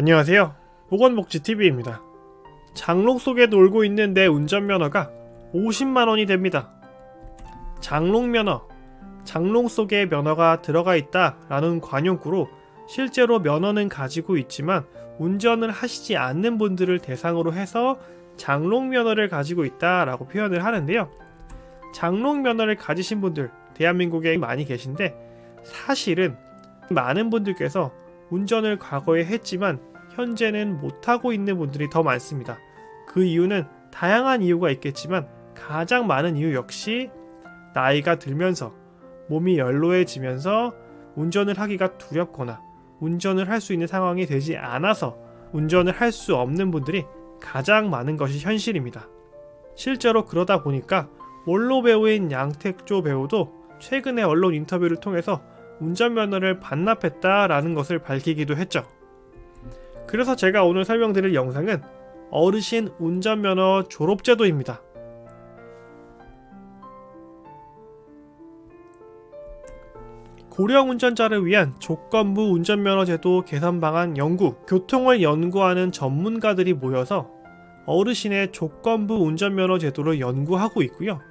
안녕하세요. 보건복지TV입니다. 장롱 속에 놀고 있는 내 운전면허가 50만원이 됩니다. 장롱면허, 장롱 속에 면허가 들어가 있다 라는 관용구로 실제로 면허는 가지고 있지만 운전을 하시지 않는 분들을 대상으로 해서 장롱면허를 가지고 있다 라고 표현을 하는데요. 장롱면허를 가지신 분들 대한민국에 많이 계신데, 사실은 많은 분들께서 운전을 과거에 했지만 현재는 못하고 있는 분들이 더 많습니다. 그 이유는 다양한 이유가 있겠지만 가장 많은 이유 역시 나이가 들면서 몸이 연로해지면서 운전을 하기가 두렵거나 운전을 할 수 있는 상황이 되지 않아서 운전을 할 수 없는 분들이 가장 많은 것이 현실입니다. 실제로 그러다 보니까 원로 배우인 양택조 배우도 최근에 언론 인터뷰를 통해서 운전면허를 반납했다라는 것을 밝히기도 했죠. 그래서 제가 오늘 설명드릴 영상은 어르신 운전면허 졸업제도입니다. 고령 운전자를 위한 조건부 운전면허 제도 개선 방안 연구, 교통을 연구하는 전문가들이 모여서 어르신의 조건부 운전면허 제도를 연구하고 있고요.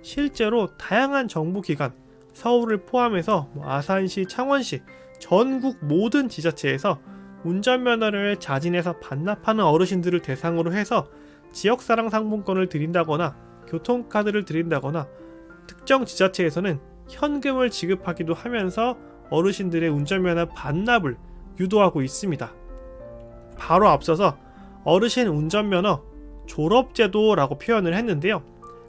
실제로 다양한 정부기관, 서울을 포함해서 아산시, 창원시, 전국 모든 지자체에서 운전면허를 자진해서 반납하는 어르신들을 대상으로 해서 지역사랑 상품권을 드린다거나 교통카드를 드린다거나 특정 지자체에서는 현금을 지급하기도 하면서 어르신들의 운전면허 반납을 유도하고 있습니다. 바로 앞서서 어르신 운전면허 졸업제도라고 표현을 했는데요.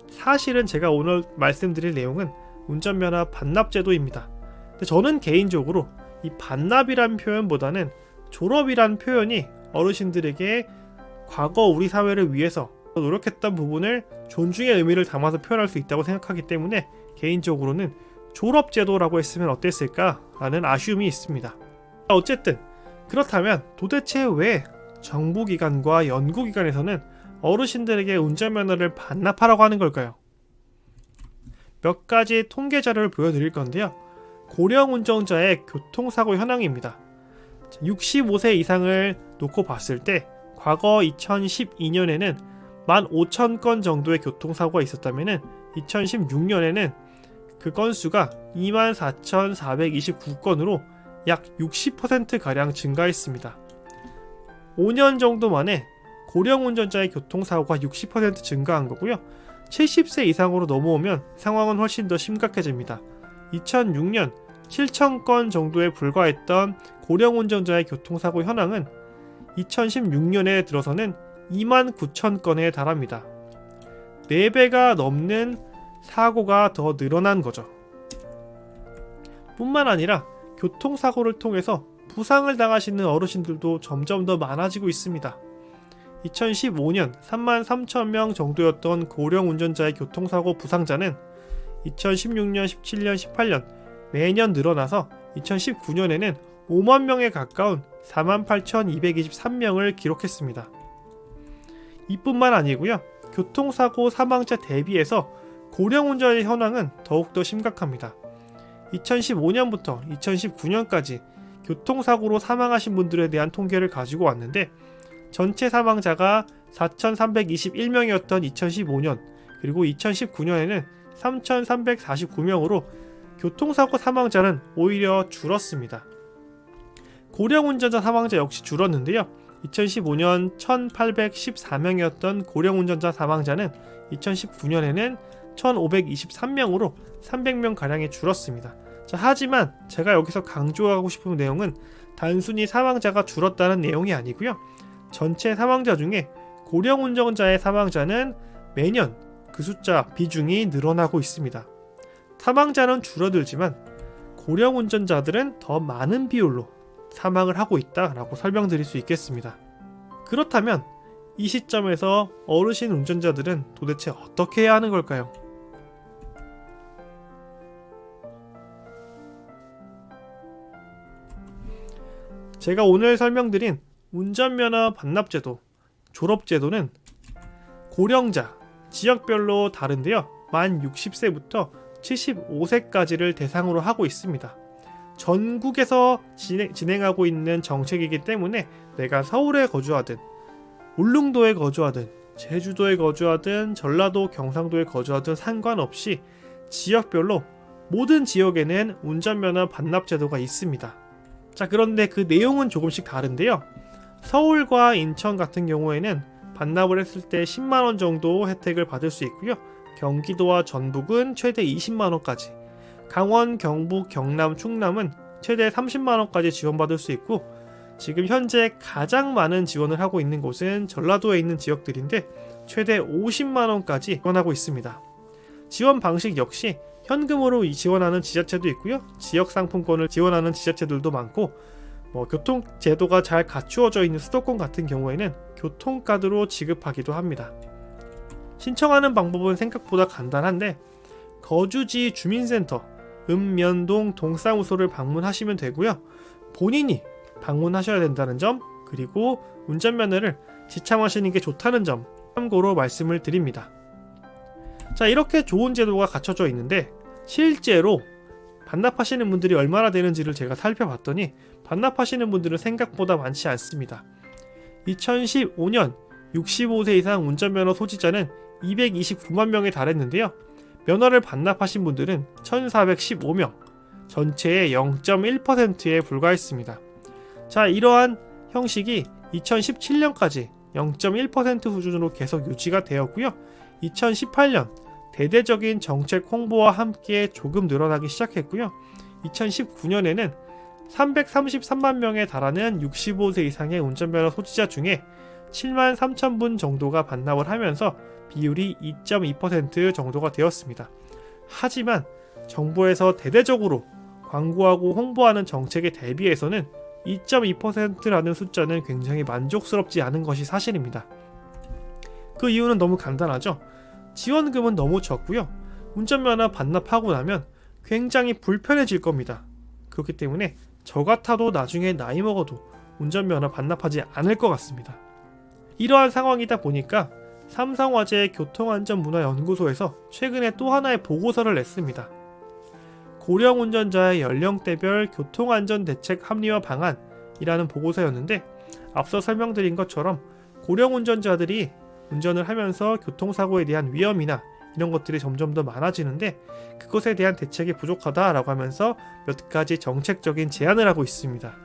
사실은 제가 오늘 말씀드릴 내용은 운전면허 반납제도입니다. 근데 저는 개인적으로 이 반납이란 표현보다는 졸업이란 표현이 어르신들에게 과거 우리 사회를 위해서 노력했던 부분을 존중의 의미를 담아서 표현할 수 있다고 생각하기 때문에 개인적으로는 졸업제도라고 했으면 어땠을까 라는 아쉬움이 있습니다. 어쨌든 그렇다면 도대체 왜 정부기관과 연구기관에서는 어르신들에게 운전면허를 반납하라고 하는 걸까요? 몇 가지 통계 자료를 보여드릴 건데요. 고령 운전자의 교통사고 현황입니다. 65세 이상을 놓고 봤을 때 과거 2012년에는 15,000건 정도의 교통사고가 있었다면 2016년에는 그 건수가 24,429건으로 약 60%가량 증가했습니다. 5년 정도 만에 고령 운전자의 교통사고가 60% 증가한 거고요. 70세 이상으로 넘어오면 상황은 훨씬 더 심각해집니다. 2006년 7,000건 정도에 불과했던 고령 운전자의 교통사고 현황은 2016년에 들어서는 29,000건에 달합니다. 4배가 넘는 사고가 더 늘어난 거죠. 뿐만 아니라 교통사고를 통해서 부상을 당하시는 어르신들도 점점 더 많아지고 있습니다. 2015년 33,000명 정도였던 고령 운전자의 교통사고 부상자는 2016년, 17년, 18년 매년 늘어나서 2019년에는 5만 명에 가까운 48,223명을 기록했습니다. 이뿐만 아니고요. 교통사고 사망자 대비해서 고령 운전의 현황은 더욱더 심각합니다. 2015년부터 2019년까지 교통사고로 사망하신 분들에 대한 통계를 가지고 왔는데, 전체 사망자가 4,321명이었던 2015년, 그리고 2019년에는 3,349명으로 교통사고 사망자는 오히려 줄었습니다. 고령 운전자 사망자 역시 줄었는데요. 2015년 1,814명이었던 고령 운전자 사망자는 2019년에는 1,523명으로 300명가량이 줄었습니다. 하지만 제가 여기서 강조하고 싶은 내용은 단순히 사망자가 줄었다는 내용이 아니고요. 전체 사망자 중에 고령 운전자의 사망자는 매년 그 숫자 비중이 늘어나고 있습니다. 사망자는 줄어들지만 고령 운전자들은 더 많은 비율로 사망을 하고 있다라고 설명드릴 수 있겠습니다. 그렇다면 이 시점에서 어르신 운전자들은 도대체 어떻게 해야 하는 걸까요? 제가 오늘 설명드린 운전면허 반납제도, 졸업제도는 고령자, 지역별로 다른데요. 만 60세부터 75세까지를 대상으로 하고 있습니다. 전국에서 진행하고 있는 정책이기 때문에 내가 서울에 거주하든 울릉도에 거주하든 제주도에 거주하든 전라도 경상도에 거주하든 상관없이 지역별로 모든 지역에는 운전면허 반납 제도가 있습니다. 자, 그런데 그 내용은 조금씩 다른데요. 서울과 인천 같은 경우에는 반납을 했을 때 10만원 정도 혜택을 받을 수 있고요. 경기도와 전북은 최대 20만원까지, 강원, 경북, 경남, 충남은 최대 30만원까지 지원받을 수 있고, 지금 현재 가장 많은 지원을 하고 있는 곳은 전라도에 있는 지역들인데 최대 50만원까지 지원하고 있습니다. 지원 방식 역시 현금으로 지원하는 지자체도 있고요. 지역 상품권을 지원하는 지자체들도 많고, 교통 제도가 잘 갖추어져 있는 수도권 같은 경우에는 교통카드로 지급하기도 합니다. 신청하는 방법은 생각보다 간단한데, 거주지 주민센터, 읍면동 동사무소를 방문하시면 되고요. 본인이 방문하셔야 된다는 점, 그리고 운전면허를 지참하시는 게 좋다는 점 참고로 말씀을 드립니다. 자, 이렇게 좋은 제도가 갖춰져 있는데 실제로 반납하시는 분들이 얼마나 되는지를 제가 살펴봤더니 반납하시는 분들은 생각보다 많지 않습니다. 2015년 65세 이상 운전면허 소지자는 229만 명에 달했는데요. 면허를 반납하신 분들은 1415명, 전체의 0.1%에 불과했습니다. 자, 이러한 형식이 2017년까지 0.1% 수준으로 계속 유지가 되었고요. 2018년 대대적인 정책 홍보와 함께 조금 늘어나기 시작했고요. 2019년에는 333만 명에 달하는 65세 이상의 운전면허 소지자 중에 7만 3천 분 정도가 반납을 하면서 비율이 2.2% 정도가 되었습니다. 하지만 정부에서 대대적으로 광고하고 홍보하는 정책에 대비해서는 2.2%라는 숫자는 굉장히 만족스럽지 않은 것이 사실입니다. 그 이유는 너무 간단하죠. 지원금은 너무 적고요. 운전면허 반납하고 나면 굉장히 불편해질 겁니다. 그렇기 때문에 저 같아도 나중에 나이 먹어도 운전면허 반납하지 않을 것 같습니다. 이러한 상황이다 보니까 삼성화재 교통안전문화연구소에서 최근에 또 하나의 보고서를 냈습니다. 고령 운전자의 연령대별 교통안전대책 합리화 방안이라는 보고서였는데, 앞서 설명드린 것처럼 고령 운전자들이 운전을 하면서 교통사고에 대한 위험이나 이런 것들이 점점 더 많아지는데 그것에 대한 대책이 부족하다라고 하면서 몇 가지 정책적인 제안을 하고 있습니다.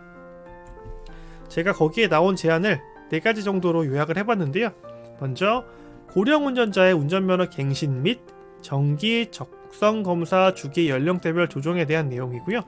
제가 거기에 나온 제안을 4가지 정도로 요약을 해봤는데요. 먼저 고령 운전자의 운전면허 갱신 및 정기 적성검사 주기 연령대별 조정에 대한 내용이고요.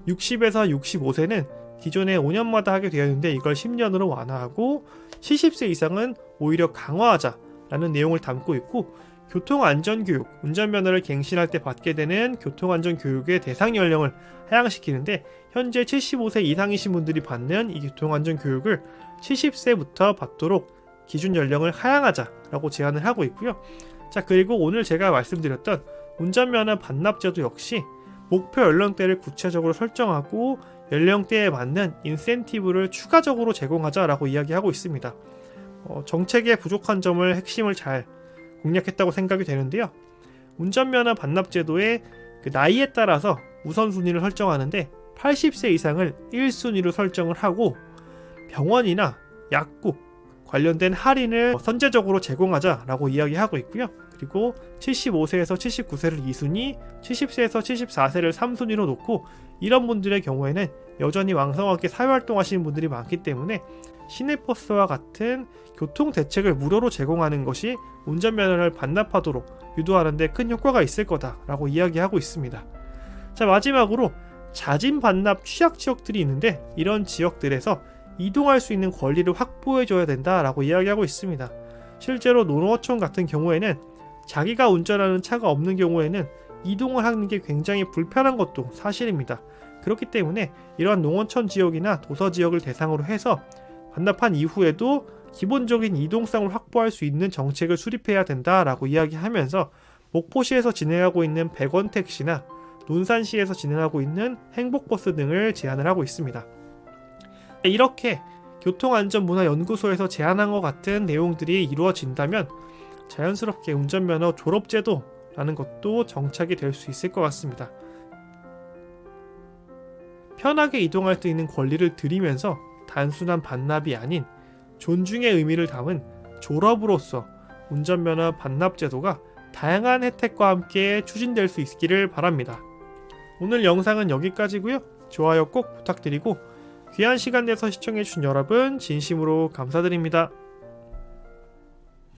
60에서 65세는 기존에 5년마다 하게 되었는데 이걸 10년으로 완화하고 70세 이상은 오히려 강화하자라는 내용을 담고 있고, 교통안전교육, 운전면허를 갱신할 때 받게 되는 교통안전교육의 대상 연령을 하향시키는데 현재 75세 이상이신 분들이 받는 이 교통안전교육을 70세부터 받도록 기준 연령을 하향하자라고 제안을 하고 있고요. 자, 그리고 오늘 제가 말씀드렸던 운전면허 반납제도 역시 목표 연령대를 구체적으로 설정하고 연령대에 맞는 인센티브를 추가적으로 제공하자라고 이야기하고 있습니다. 정책의 부족한 점을 핵심을 잘 공략했다고 생각이 되는데요. 운전면허 반납제도의 나이에 따라서 우선순위를 설정하는데 80세 이상을 1순위로 설정을 하고 병원이나 약국 관련된 할인을 선제적으로 제공하자라고 이야기하고 있고요. 그리고 75세에서 79세를 2순위, 70세에서 74세를 3순위로 놓고, 이런 분들의 경우에는 여전히 왕성하게 사회활동하시는 분들이 많기 때문에 시내버스와 같은 교통대책을 무료로 제공하는 것이 운전면허를 반납하도록 유도하는 데 큰 효과가 있을 거다라고 이야기하고 있습니다. 자, 마지막으로 자진 반납 취약 지역들이 있는데 이런 지역들에서 이동할 수 있는 권리를 확보해줘야 된다라고 이야기하고 있습니다. 실제로 농어촌 같은 경우에는 자기가 운전하는 차가 없는 경우에는 이동을 하는 게 굉장히 불편한 것도 사실입니다. 그렇기 때문에 이러한 농어촌 지역이나 도서 지역을 대상으로 해서 반납한 이후에도 기본적인 이동성을 확보할 수 있는 정책을 수립해야 된다라고 이야기하면서 목포시에서 진행하고 있는 100원 택시나 논산시에서 진행하고 있는 행복버스 등을 제안을 하고 있습니다. 이렇게 교통안전문화연구소에서 제안한 것 같은 내용들이 이루어진다면 자연스럽게 운전면허 졸업제도라는 것도 정착이 될 수 있을 것 같습니다. 편하게 이동할 수 있는 권리를 드리면서 단순한 반납이 아닌 존중의 의미를 담은 졸업으로서 운전면허 반납 제도가 다양한 혜택과 함께 추진될 수 있기를 바랍니다. 오늘 영상은 여기까지고요. 좋아요 꼭 부탁드리고 귀한 시간 내서 시청해주신 여러분 진심으로 감사드립니다.